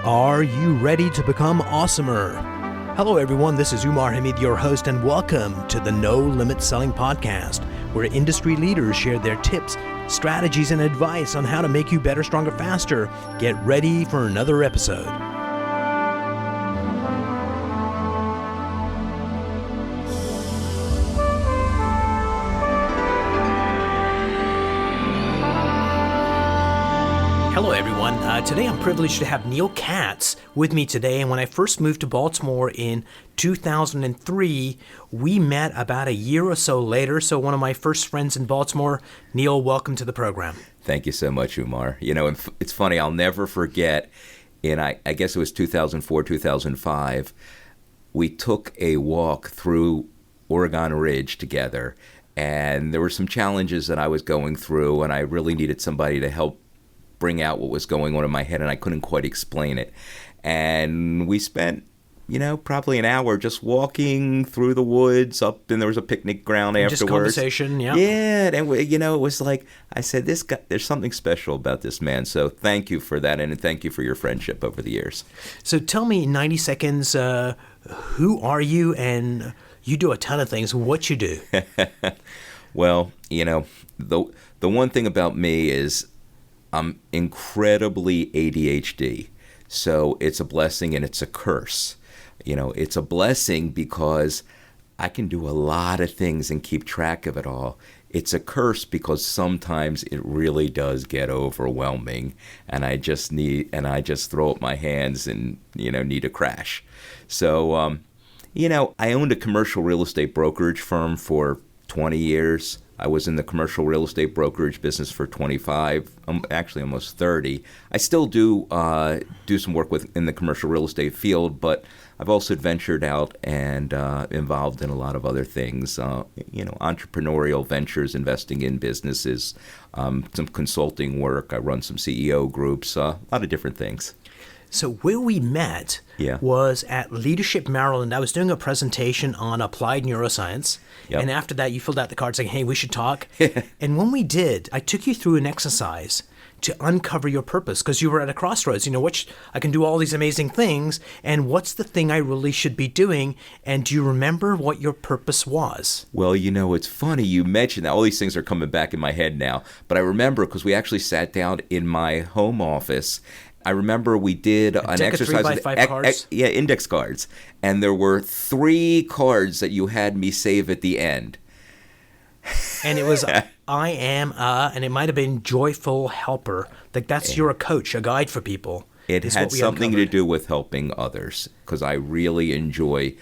Are you ready to become awesomer? Hello everyone, this is Umar Hamid, your host, and welcome to the No Limit Selling Podcast, where industry leaders share their tips, strategies, and advice on how to make you better, stronger, faster. Get ready for another episode. Hello everyone. Today I'm privileged to have Neil Katz with me today, and when I first moved to Baltimore in 2003, we met about a year or so later, so one of my first friends in Baltimore. Neil, welcome to the program. Thank you so much, Umar. You know, it's funny, I'll never forget, I guess it was 2004, 2005, we took a walk through Oregon Ridge together, and there were some challenges that I was going through, and I really needed somebody to help bring out what was going on in my head, and I couldn't quite explain it. And we spent, probably an hour just walking through the woods up, and there was a picnic ground afterwards. Just conversation, yeah. Yeah, and it was like, I said, this guy, there's something special about this man. So thank you for that, and thank you for your friendship over the years. So tell me in 90 seconds, who are you? And you do a ton of things. What you do? Well, the one thing about me is I'm incredibly ADHD, so it's a blessing and it's a curse. It's a blessing because I can do a lot of things and keep track of it all. It's a curse because sometimes it really does get overwhelming, and I just throw up my hands and, need a crash. So, I owned a commercial real estate brokerage firm for 20 years. I was in the commercial real estate brokerage business for 25, actually almost 30. I still do some work in the commercial real estate field, but I've also ventured out and involved in a lot of other things, entrepreneurial ventures, investing in businesses, some consulting work. I run some CEO groups, a lot of different things. So where we met was at Leadership Maryland. I was doing a presentation on applied neuroscience. Yep. And after that, you filled out the card saying, hey, we should talk. And when we did, I took you through an exercise to uncover your purpose, because you were at a crossroads. I can do all these amazing things, and what's the thing I really should be doing? And do you remember what your purpose was? Well, it's funny you mentioned that. All these things are coming back in my head now. But I remember because we actually sat down in my home office. I remember we did an exercise with 3x5 cards? Index cards. And there were 3 cards that you had me save at the end. And it was I am and it might have been joyful helper. You're a coach, a guide for people. It had something to do with helping others, because I really enjoy,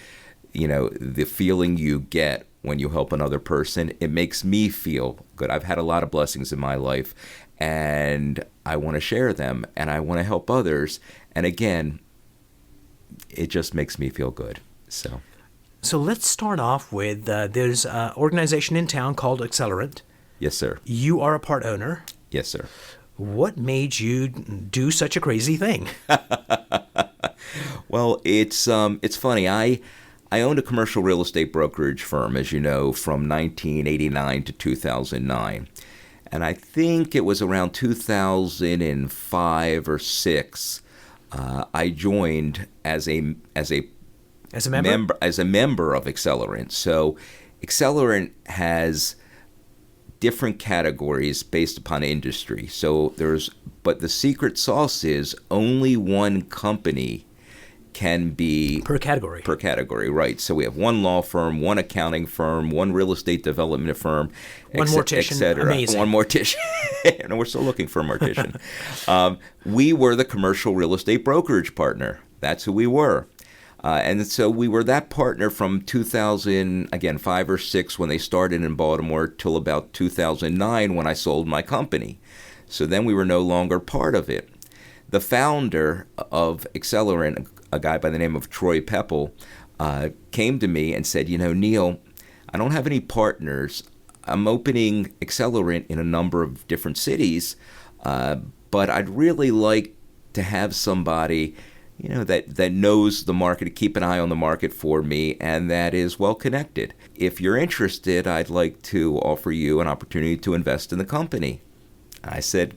the feeling you get when you help another person. It makes me feel good. I've had a lot of blessings in my life, and I want to share them, and I want to help others. And again, it just makes me feel good. So let's start off with, there's an organization in town called Accelerent. Yes, sir. You are a part owner. Yes, sir. What made you do such a crazy thing? Well, it's funny. I owned a commercial real estate brokerage firm, as you know, from 1989 to 2009. And I think it was around 2005 or 6, I joined as a member of Accelerent. So Accelerent has different categories based upon industry. But the secret sauce is only one company can be per category, right? So we have one law firm, one accounting firm, one real estate development firm, one mortician, amazing. One mortician, and we're still looking for a mortician. We were the commercial real estate brokerage partner. That's who we were, and so we were that partner from 2005 or 6 when they started in Baltimore till about 2009 when I sold my company. So then we were no longer part of it. The founder of Accelerent, a guy by the name of Troy Pepple, came to me and said, Neil, I don't have any partners. I'm opening Accelerent in a number of different cities, but I'd really like to have somebody, that knows the market, to keep an eye on the market for me, and that is well connected. If you're interested, I'd like to offer you an opportunity to invest in the company. I said,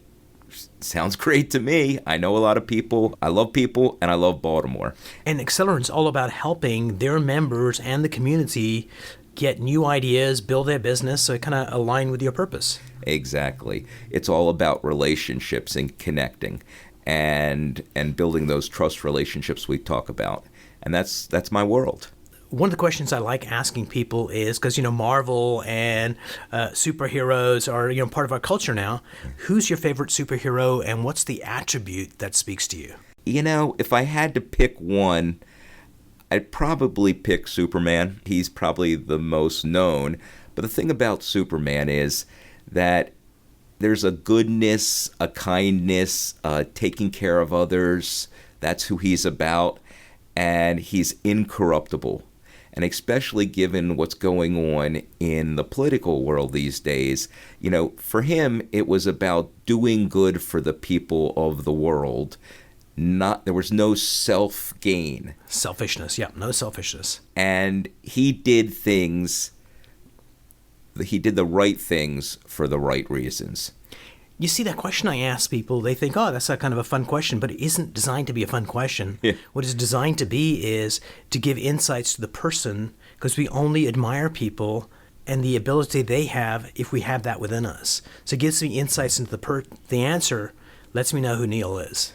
Sounds great to me. I know a lot of people. I love people, and I love Baltimore. And Accelerant's all about helping their members and the community get new ideas, build their business, so it kind of align with your purpose. Exactly. It's all about relationships and connecting and building those trust relationships we talk about. And that's my world. One of the questions I like asking people is, because, Marvel and superheroes are, part of our culture now. Who's your favorite superhero, and what's the attribute that speaks to you? If I had to pick one, I'd probably pick Superman. He's probably the most known. But the thing about Superman is that there's a goodness, a kindness, taking care of others. That's who he's about. And he's incorruptible. And especially given what's going on in the political world these days, for him, it was about doing good for the people of the world. There was no self-gain. Selfishness, yeah, no selfishness. And he did the right things for the right reasons. You see, that question I ask people, they think, oh, that's a kind of a fun question, but it isn't designed to be a fun question. Yeah. What it's designed to be is to give insights to the person, because we only admire people and the ability they have if we have that within us. So it gives me insights into the answer, lets me know who Neil is.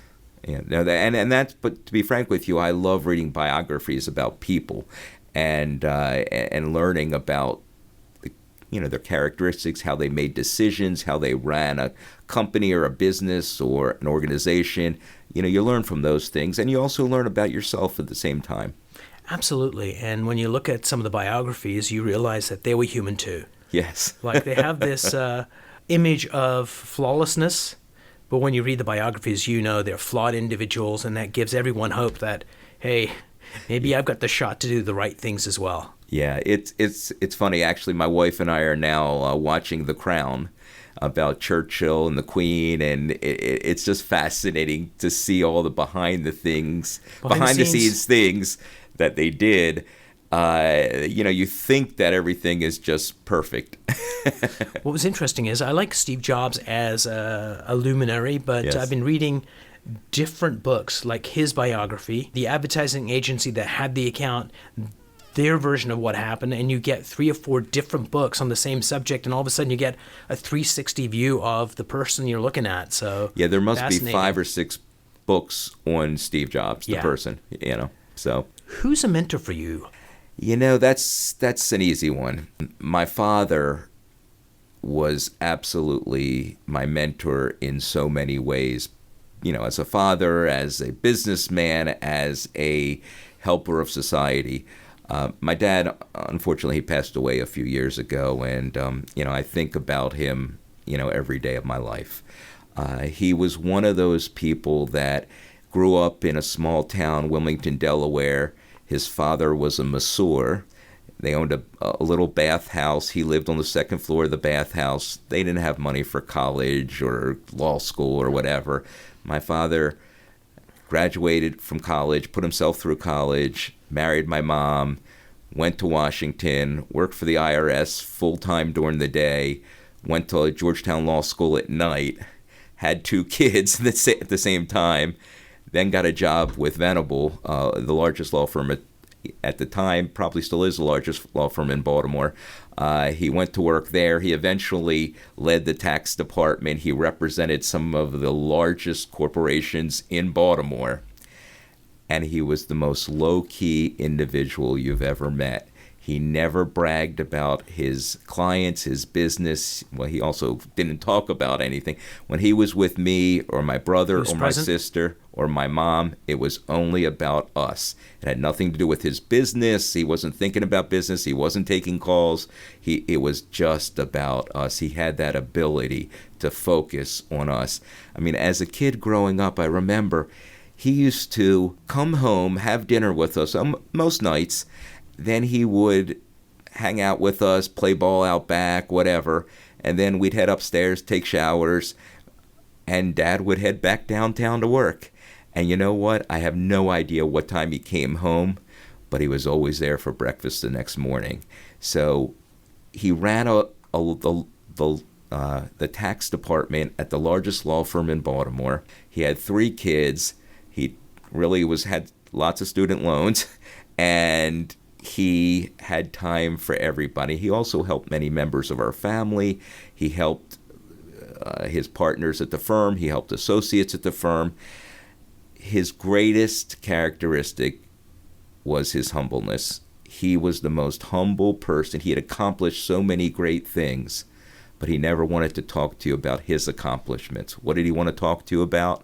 Yeah, no, and that's. But to be frank with you, I love reading biographies about people, and learning about their characteristics, how they made decisions, how they ran a company or a business or an organization. You learn from those things, and you also learn about yourself at the same time. Absolutely, and when you look at some of the biographies, you realize that they were human too. Yes, like they have this image of flawlessness. But when you read the biographies, they're flawed individuals, and that gives everyone hope that, hey, maybe I've got the shot to do the right things as well. Yeah, it's funny. Actually, my wife and I are now watching The Crown about Churchill and the Queen, and it's just fascinating to see all the behind the scenes things that they did. You think that everything is just perfect. What was interesting is I like Steve Jobs as a luminary, but Yes. I've been reading different books, like his biography, the advertising agency that had the account, their version of what happened, and you get 3 or 4 different books on the same subject, and all of a sudden you get a 360 view of the person you're looking at. So yeah, there must be 5 or 6 books on Steve Jobs, the person. So who's a mentor for you? That's an easy one. My father was absolutely my mentor in so many ways. As a father, as a businessman, as a helper of society. My dad, unfortunately, he passed away a few years ago, and I think about him, every day of my life. He was one of those people that grew up in a small town, Wilmington, Delaware. His father was a masseur. They owned a little bathhouse. He lived on the second floor of the bathhouse. They didn't have money for college or law school or whatever. My father graduated from college, put himself through college, married my mom, went to Washington, worked for the IRS full-time during the day, went to Georgetown Law School at night, had 2 kids at the same time, then got a job with Venable, the largest law firm at the time, probably still is the largest law firm in Baltimore. He went to work there. He eventually led the tax department. He represented some of the largest corporations in Baltimore. And he was the most low-key individual you've ever met. He never bragged about his clients, his business. Well, he also didn't talk about anything. When he was with me or my brother or my sister or my mom, it was only about us. It had nothing to do with his business. He wasn't thinking about business. He wasn't taking calls. It was just about us. He had that ability to focus on us. I mean, as a kid growing up, I remember he used to come home, have dinner with us most nights. Then he would hang out with us, play ball out back, whatever. And then we'd head upstairs, take showers, and Dad would head back downtown to work. And you know what? I have no idea what time he came home, but he was always there for breakfast the next morning. So he ran a the tax department at the largest law firm in Baltimore. He had 3 kids. He really had lots of student loans, and he had time for everybody. He also helped many members of our family. He helped his partners at the firm. He helped associates at the firm. His greatest characteristic was his humbleness. He was the most humble person. He had accomplished so many great things, but he never wanted to talk to you about his accomplishments. What did he want to talk to you about?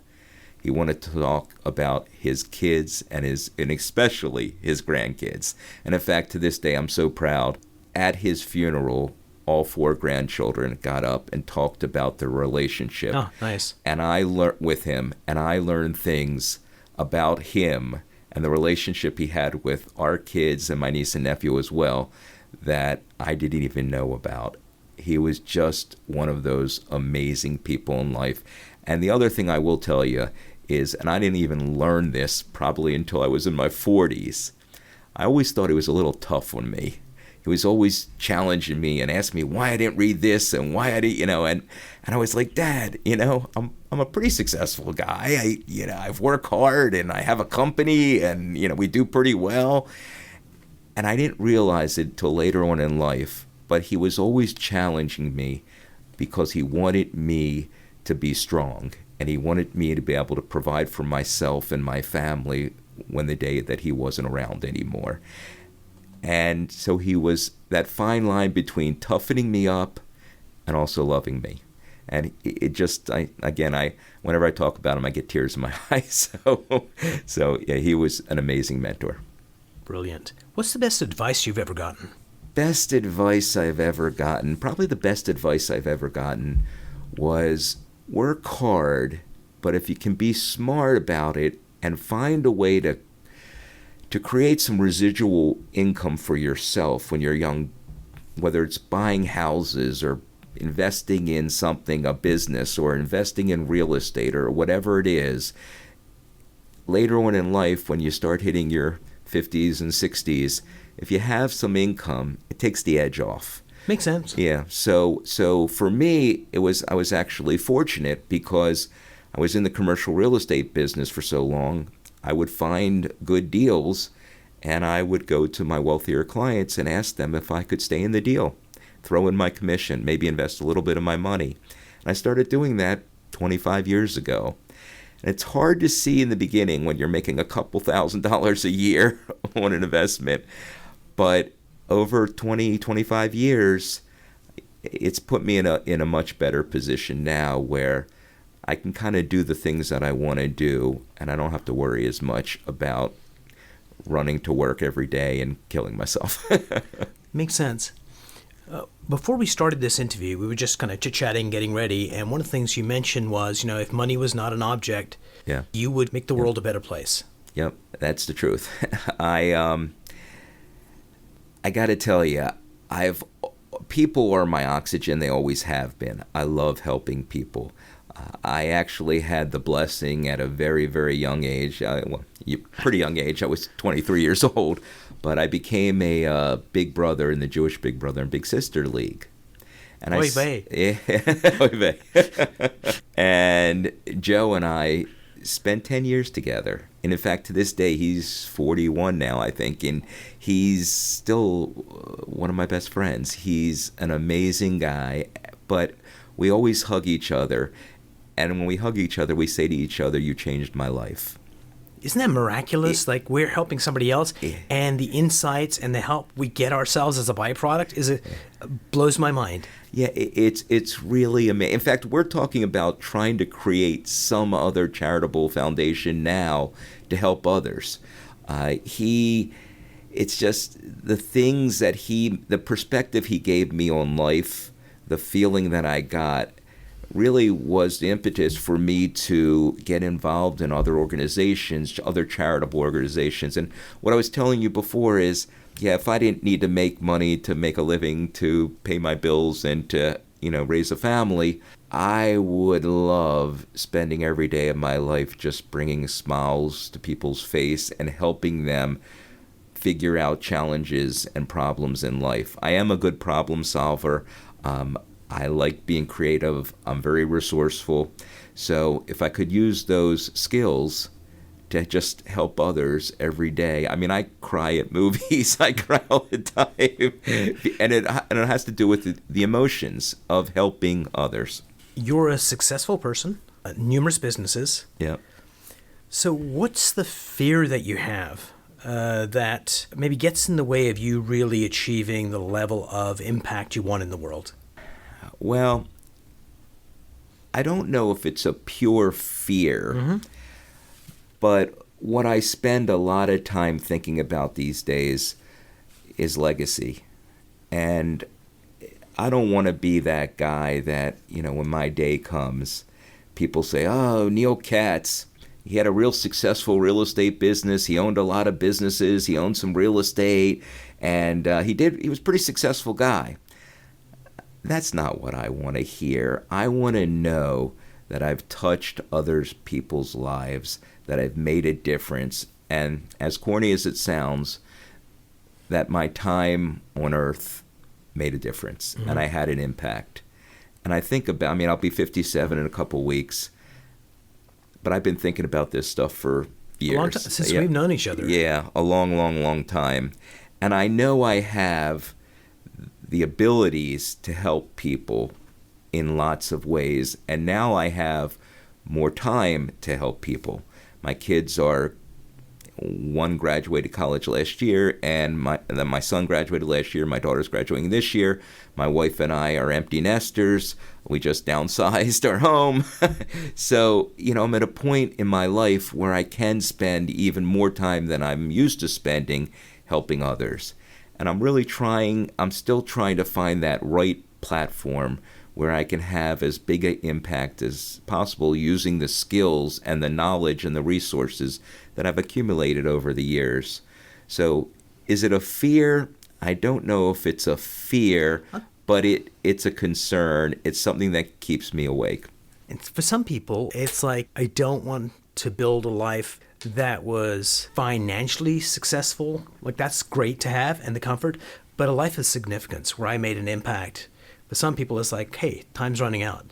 He wanted to talk about his kids and especially his grandkids. And in fact, to this day, I'm so proud. At his funeral, all 4 grandchildren got up and talked about their relationship. Oh, nice. And I learned with him, and I learned things about him and the relationship he had with our kids and my niece and nephew as well that I didn't even know about. He was just one of those amazing people in life. And the other thing I will tell you is, and I didn't even learn this probably until I was in my 40s, I always thought he was a little tough on me. He was always challenging me and asking me why I didn't read this and why I didn't, and I was like, Dad, I'm a pretty successful guy. I've worked hard and I have a company and, we do pretty well. And I didn't realize it till later on in life, but he was always challenging me because he wanted me to be strong and he wanted me to be able to provide for myself and my family when the day that he wasn't around anymore. And so he was that fine line between toughening me up and also loving me. And it just, whenever I talk about him, I get tears in my eyes. So yeah, he was an amazing mentor. Brilliant. What's the best advice you've ever gotten? Best advice I've ever gotten, probably the best advice I've ever gotten was work hard, but if you can be smart about it and find a way to create some residual income for yourself when you're young, whether it's buying houses or investing in something, a business, or investing in real estate or whatever it is, later on in life when you start hitting your 50s and 60s, if you have some income, it takes the edge off. Makes sense. Yeah. So for me, I was actually fortunate because I was in the commercial real estate business for so long. I would find good deals, and I would go to my wealthier clients and ask them if I could stay in the deal, throw in my commission, maybe invest a little bit of my money. And I started doing that 25 years ago. And it's hard to see in the beginning when you're making a couple $1,000s a year on an investment. But over 20, 25 years, it's put me in a much better position now where I can kind of do the things that I want to do, and I don't have to worry as much about running to work every day and killing myself. Makes sense. Before we started this interview, we were just kind of chit-chatting, getting ready, and one of the things you mentioned was, if money was not an object, you would make the world a better place. Yep, that's the truth. I got to tell you, people are my oxygen. They always have been. I love helping people. I actually had the blessing at a very, very young age, pretty young age. I was 23 years old, but I became a big brother in the Jewish Big Brother and Big Sister League. And Oy vey. Oy vey. And Joe and I spent 10 years together. And in fact, to this day, he's 41 now, I think, and he's still one of my best friends. He's an amazing guy, but we always hug each other. And when we hug each other, we say to each other, "You changed my life." Isn't that miraculous? Like we're helping somebody else, and the insights and the help we get ourselves as a byproduct blows my mind. Yeah, it's really amazing. In fact, we're talking about trying to create some other charitable foundation now to help others. It's just the things that the perspective he gave me on life, the feeling that I got, really was the impetus for me to get involved in other organizations, other charitable organizations. And what I was telling you before is, if I didn't need to make money to make a living, to pay my bills and to, raise a family, I would love spending every day of my life just bringing smiles to people's face and helping them figure out challenges and problems in life. I am a good problem solver. I like being creative. I'm very resourceful. So if I could use those skills to just help others every day. I mean, I cry at movies. I cry all the time. And it has to do with the emotions of helping others. You're a successful person, numerous businesses. Yeah. So what's the fear that you have that maybe gets in the way of you really achieving the level of impact you want in the world? Well, I don't know if it's a pure fear, but what I spend a lot of time thinking about these days is legacy. And I don't want to be that guy that, when my day comes, people say, oh, Neil Katz, he had a real successful real estate business. He owned a lot of businesses. He owned some real estate. And he was a pretty successful guy. That's not what I want to hear. I want to know that I've touched other people's lives, that I've made a difference. And as corny as it sounds, that my time on earth made a difference and I had an impact. And I think about, I'll be 57 in a couple weeks, but I've been thinking about this stuff for years. A long time, since we've known each other. Yeah, a long, long, long time. And I know I have the abilities to help people in lots of ways. And now I have more time to help people. My kids one graduated college last year, and then my son graduated last year. My daughter's graduating this year. My wife and I are empty nesters. We just downsized our home. So, I'm at a point in my life where I can spend even more time than I'm used to spending helping others. And I'm still trying to find that right platform where I can have as big an impact as possible using the skills and the knowledge and the resources that I've accumulated over the years. So is it a fear? I don't know if it's a fear, but it's a concern. It's something that keeps me awake. And for some people, it's like, I don't want to build a life that was financially successful. Like, that's great to have and the comfort, but a life of significance where I made an impact. But some people, it's like, hey, time's running out.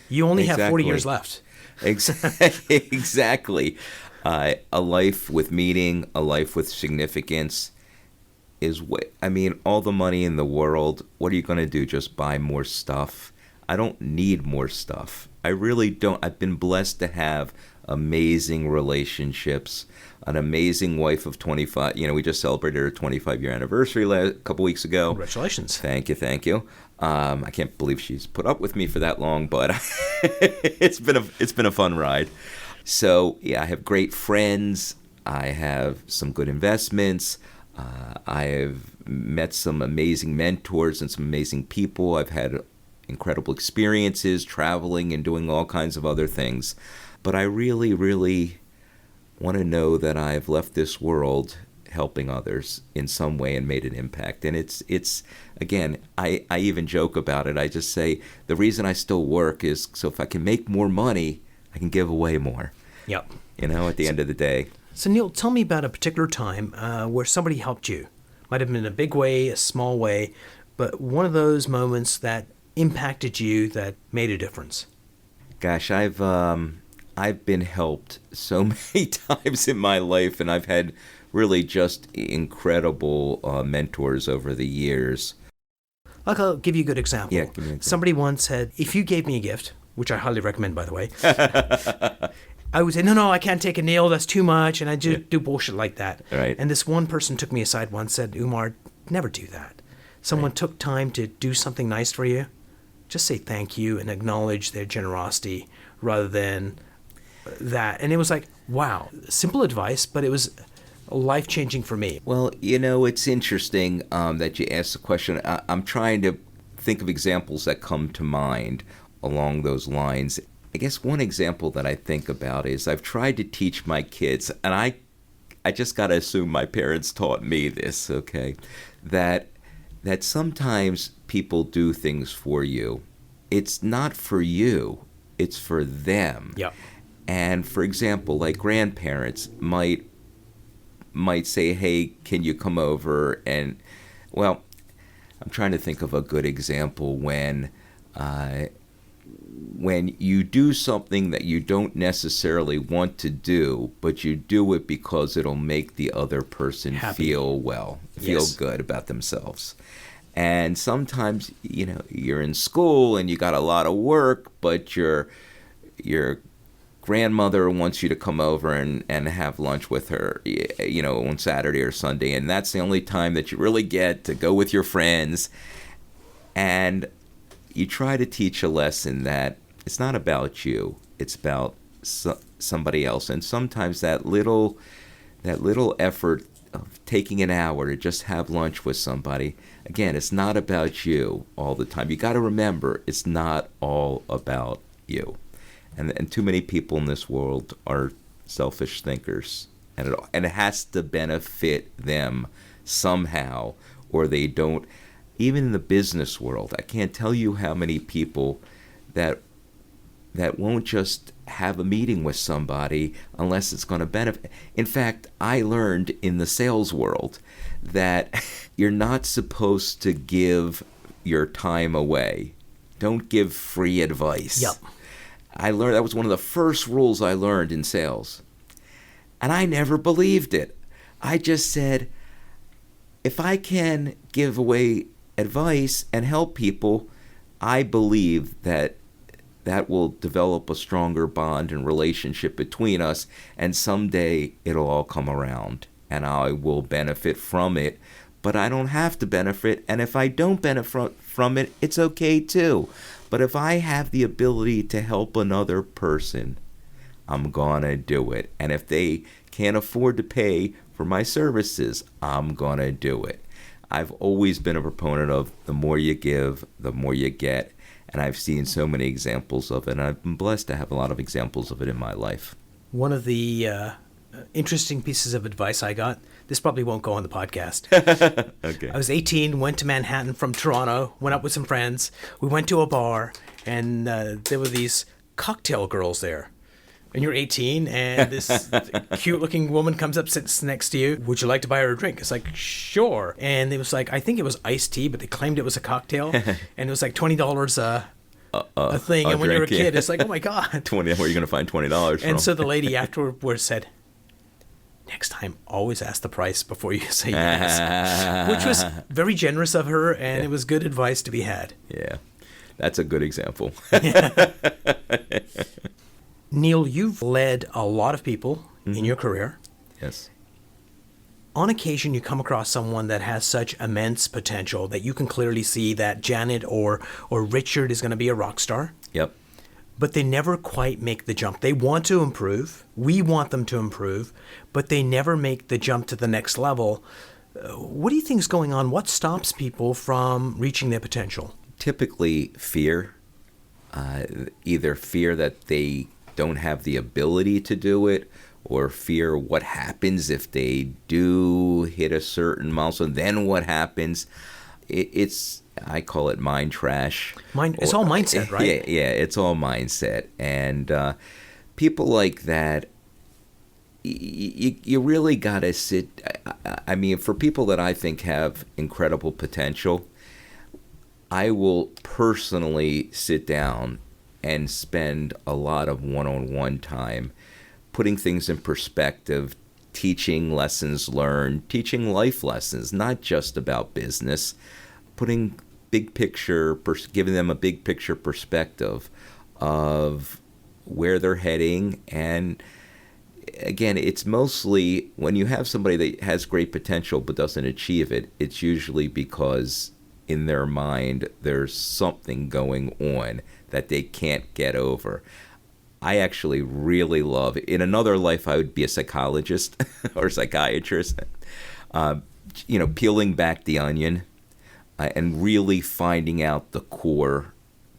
You only have 40 years left. Exactly. A life with meaning, a life with significance is all the money in the world, what are you going to do? Just buy more stuff? I don't need more stuff. I really don't. I've been blessed to have amazing relationships, an amazing wife of 25. We just celebrated our 25-year anniversary a couple weeks ago. Congratulations. Thank you. I can't believe she's put up with me for that long, but it's been a fun ride. So, yeah, I have great friends. I have some good investments. I have met some amazing mentors and some amazing people. I've had incredible experiences traveling and doing all kinds of other things. But I really, really want to know that I've left this world helping others in some way and made an impact. And it's again, I even joke about it. I just say the reason I still work is so if I can make more money, I can give away more. Yep. At the end of the day. So Neil, tell me about a particular time where somebody helped you. Might have been in a big way, a small way, but one of those moments that impacted you that made a difference. Gosh, I've been helped so many times in my life, and I've had really just incredible mentors over the years. I'll give you a good example. Yeah, give me an example. Somebody once said, if you gave me a gift, which I highly recommend, by the way, I would say, no, I can't take a Neil, that's too much, and I do bullshit like that. Right. And this one person took me aside once, said, Umar, never do that. Someone took time to do something nice for you, just say thank you and acknowledge their generosity rather than that. And it was like, wow, simple advice, but it was life-changing for me. Well, it's interesting that you asked the question. I'm trying to think of examples that come to mind along those lines. I guess one example that I think about is I've tried to teach my kids, and I just got to assume my parents taught me this, okay, that sometimes people do things for you. It's not for you, it's for them. Yeah. And for example, like grandparents might say, hey, can you come over? And, well, I'm trying to think of a good example when when you do something that you don't necessarily want to do, but you do it because it'll make the other person Happy. feel good about themselves. And sometimes, you're in school and you got a lot of work, but your grandmother wants you to come over and have lunch with her, on Saturday or Sunday, and that's the only time that you really get to go with your friends. And you try to teach a lesson that it's not about you, it's about somebody else. And sometimes that little effort of taking an hour to just have lunch with somebody, again, it's not about you all the time. You got to remember, it's not all about you. And too many people in this world are selfish thinkers, and it has to benefit them somehow, or they don't. Even in the business world, I can't tell you how many people that won't just have a meeting with somebody unless it's going to benefit. In fact, I learned in the sales world that you're not supposed to give your time away. Don't give free advice. Yep. I learned that was one of the first rules I learned in sales. And I never believed it. I just said, if I can give away advice and help people, I believe that will develop a stronger bond and relationship between us, and someday it'll all come around and I will benefit from it. But I don't have to benefit, and if I don't benefit from it, it's okay too. But if I have the ability to help another person, I'm gonna do it. And if they can't afford to pay for my services, I'm gonna do it. I've always been a proponent of the more you give, the more you get. And I've seen so many examples of it, and I've been blessed to have a lot of examples of it in my life. One of the interesting pieces of advice I got, this probably won't go on the podcast. Okay. I was 18, went to Manhattan from Toronto, went up with some friends. We went to a bar, and there were these cocktail girls there. And you're 18, and this cute-looking woman comes up, sits next to you. Would you like to buy her a drink? It's like, sure. And it was like, I think it was iced tea, but they claimed it was a cocktail. And it was like $20 a thing. And when you're a kid, it's like, oh, my God. Where are you going to find $20 from? And so the lady afterwards said, next time, always ask the price before you say yes. Which was very generous of her, and it was good advice to be had. Yeah, that's a good example. Neil, you've led a lot of people in your career. Yes. On occasion, you come across someone that has such immense potential that you can clearly see that Janet or Richard is going to be a rock star. Yep. But they never quite make the jump. They want to improve. We want them to improve, but they never make the jump to the next level. What do you think is going on? What stops people from reaching their potential? Typically fear. Either fear that they don't have the ability to do it, or fear what happens if they do hit a certain milestone. Then what happens? I call it mind trash. It's all mindset, right? Yeah, it's all mindset. And people like that, you really got to sit. I mean, for people that I think have incredible potential, I will personally sit down and spend a lot of one-on-one time putting things in perspective, teaching lessons learned, teaching life lessons, not just about business, putting big picture, giving them a big picture perspective of where they're heading. And again, it's mostly when you have somebody that has great potential but doesn't achieve it, it's usually because in their mind there's something going on that they can't get over. I actually really love, in another life I would be a psychologist or psychiatrist, peeling back the onion and really finding out the core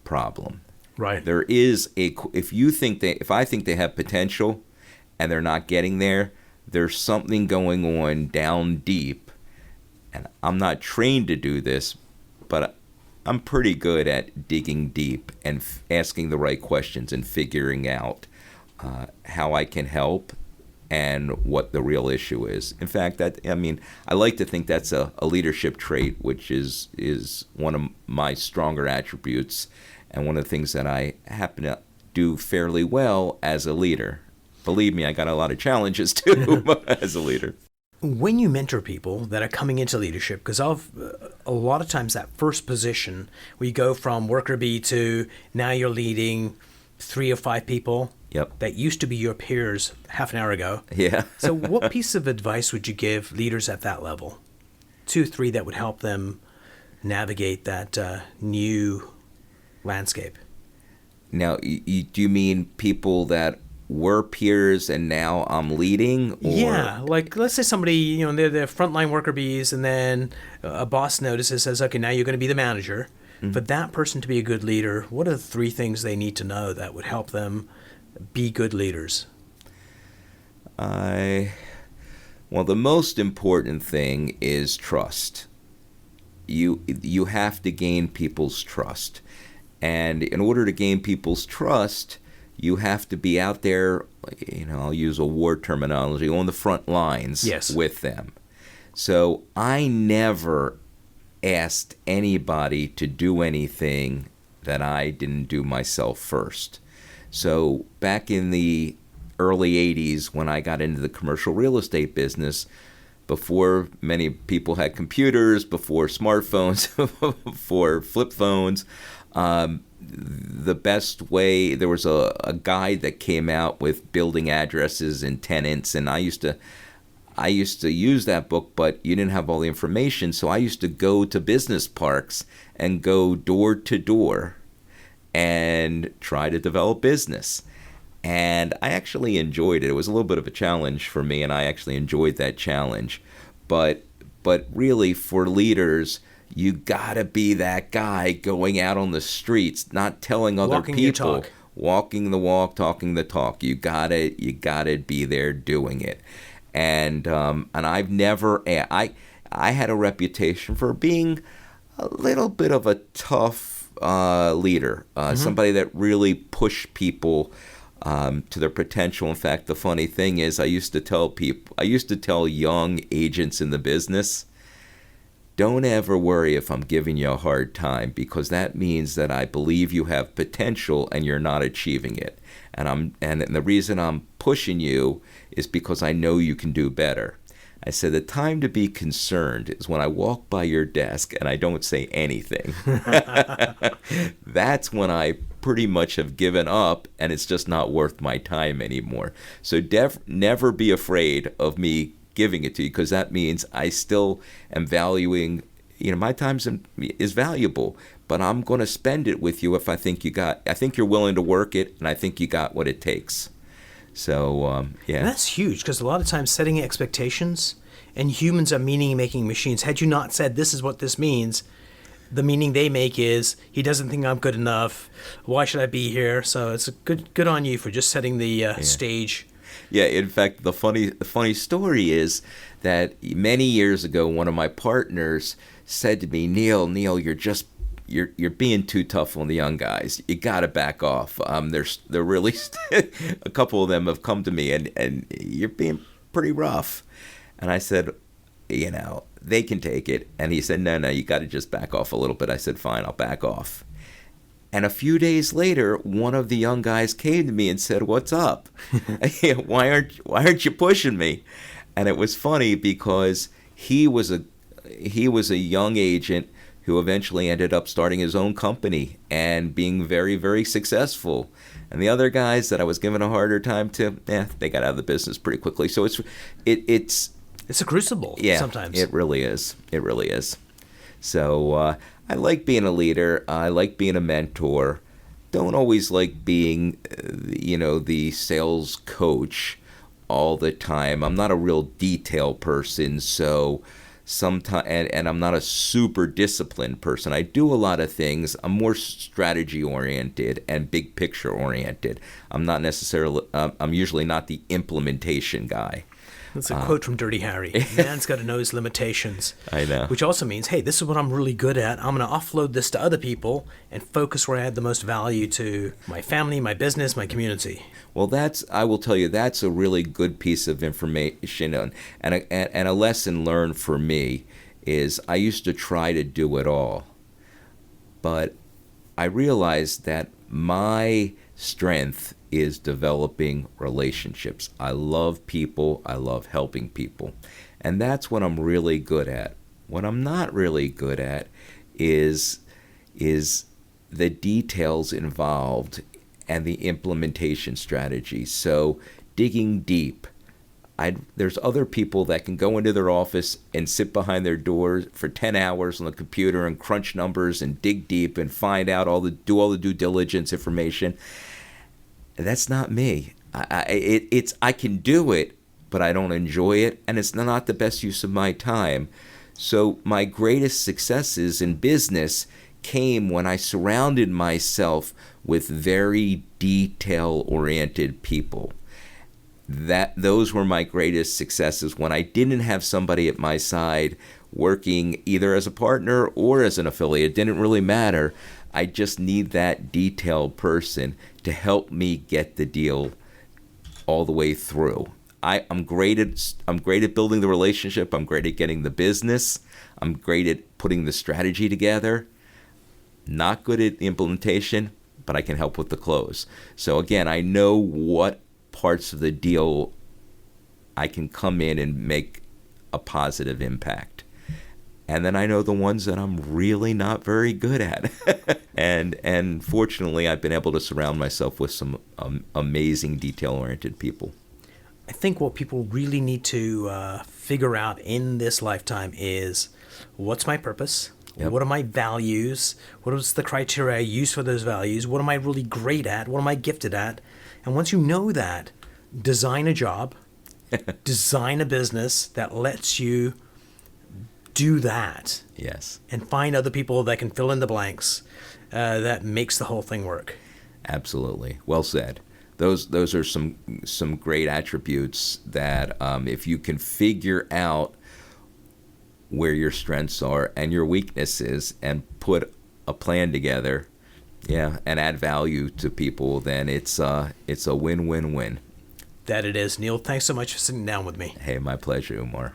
problem. Right. There is if I think they have potential and they're not getting there, there's something going on down deep. And I'm not trained to do this, but I'm pretty good at digging deep and asking the right questions and figuring out how I can help and what the real issue is. In fact, I like to think that's a leadership trait, which is one of my stronger attributes. and one of the things that I happen to do fairly well as a leader. Believe me, I got a lot of challenges too as a leader. When you mentor people that are coming into leadership, because a lot of times that first position where you go from worker bee to now you're leading 3 or 5 people that used to be your peers half an hour ago. Yeah. So what piece of advice would you give leaders at that level? 2, 3 that would help them navigate that new landscape. Now, do you mean people that were peers and now I'm leading? Or? Yeah, like let's say somebody, they're frontline worker bees, and then a boss notices, says, okay, now you're going to be the manager. Mm-hmm. For that person to be a good leader, what are the 3 things they need to know that would help them be good leaders? Well, the most important thing is trust. You have to gain people's trust. And in order to gain people's trust, you have to be out there, I'll use a war terminology, on the front lines with them. So I never asked anybody to do anything that I didn't do myself first. So back in the early 80s, when I got into the commercial real estate business, before many people had computers, before smartphones, before flip phones, the best way, there was a guide that came out with building addresses and tenants, and I used to use that book, but you didn't have all the information, so I used to go to business parks and go door to door and try to develop business. And I actually enjoyed it. It was a little bit of a challenge for me, and I actually enjoyed that challenge. But really, for leaders, you gotta be that guy going out on the streets, not telling other people, walking the walk, talking the talk. You gotta be there doing it. And I've never, I had a reputation for being a little bit of a tough leader, somebody that really pushed people to their potential. In fact, the funny thing is, I used to tell young agents in the business, don't ever worry if I'm giving you a hard time, because that means that I believe you have potential and you're not achieving it. And the reason I'm pushing you is because I know you can do better. I said, the time to be concerned is when I walk by your desk and I don't say anything. That's when I pretty much have given up and it's just not worth my time anymore. So never be afraid of me giving it to you, because that means I still am valuing, my time is valuable, but I'm going to spend it with you if I think you're willing to work it, and I think you got what it takes. So, yeah. And that's huge, because a lot of times setting expectations, and humans are meaning-making machines. Had you not said, this is what this means, the meaning they make is, he doesn't think I'm good enough, why should I be here? So it's good on you for just setting the stage. Yeah, in fact, the funny story is that many years ago, one of my partners said to me, Neil, you're being too tough on the young guys. You got to back off. They're really a couple of them have come to me and you're being pretty rough. And I said, they can take it. And he said, no, you got to just back off a little bit. I said, fine, I'll back off. And a few days later, one of the young guys came to me and said, what's up? Why aren't you pushing me? And it was funny because he was a young agent who eventually ended up starting his own company and being very, very successful. And the other guys that I was giving a harder time to, they got out of the business pretty quickly. So it's a crucible sometimes. It really is. It really is. So I like being a leader. I like being a mentor. Don't always like being, the sales coach all the time. I'm not a real detail person, so sometimes, and I'm not a super disciplined person. I do a lot of things. I'm more strategy oriented and big picture oriented. I'm usually not the implementation guy. That's a quote from Dirty Harry. Man's got to know his limitations. I know. Which also means, hey, this is what I'm really good at. I'm going to offload this to other people and focus where I add the most value to my family, my business, my community. Well, I will tell you, that's a really good piece of information. And a lesson learned for me is I used to try to do it all. But I realized that my strength is developing relationships. I love people. I love helping people. And that's what I'm really good at. What I'm not really good at is the details involved and the implementation strategy. So digging deep. There's other people that can go into their office and sit behind their door for 10 hours on the computer and crunch numbers and dig deep and find out do all the due diligence information. That's not me. I can do it, but I don't enjoy it, and it's not the best use of my time. So my greatest successes in business came when I surrounded myself with very detail-oriented people. Those were my greatest successes when I didn't have somebody at my side working either as a partner or as an affiliate. It didn't really matter. I just need that detailed person to help me get the deal all the way through. I'm great at building the relationship. I'm great at getting the business. I'm great at putting the strategy together. Not good at the implementation, but I can help with the close. So again, I know what parts of the deal I can come in and make a positive impact. And then I know the ones that I'm really not very good at. and fortunately, I've been able to surround myself with some amazing detail-oriented people. I think what people really need to figure out in this lifetime is, what's my purpose? Yep. What are my values? What is the criteria I use for those values? What am I really great at? What am I gifted at? And once you know that, design a job, design a business that lets you do that. Yes. And find other people that can fill in the blanks that makes the whole thing work. Absolutely. Well said. Those are some great attributes that if you can figure out where your strengths are and your weaknesses and put a plan together, and add value to people, then it's a win-win-win. That it is. Neil, thanks so much for sitting down with me. Hey, my pleasure, Umar.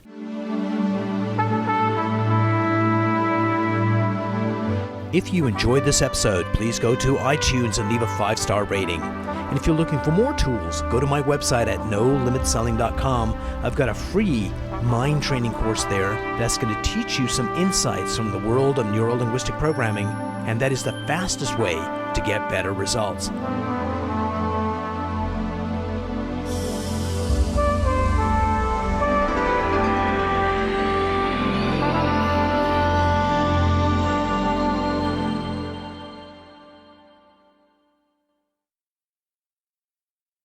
If you enjoyed this episode, please go to iTunes and leave a 5-star rating. And if you're looking for more tools, go to my website at nolimitselling.com. I've got a free mind training course there that's going to teach you some insights from the world of neuro-linguistic programming, and that is the fastest way to get better results.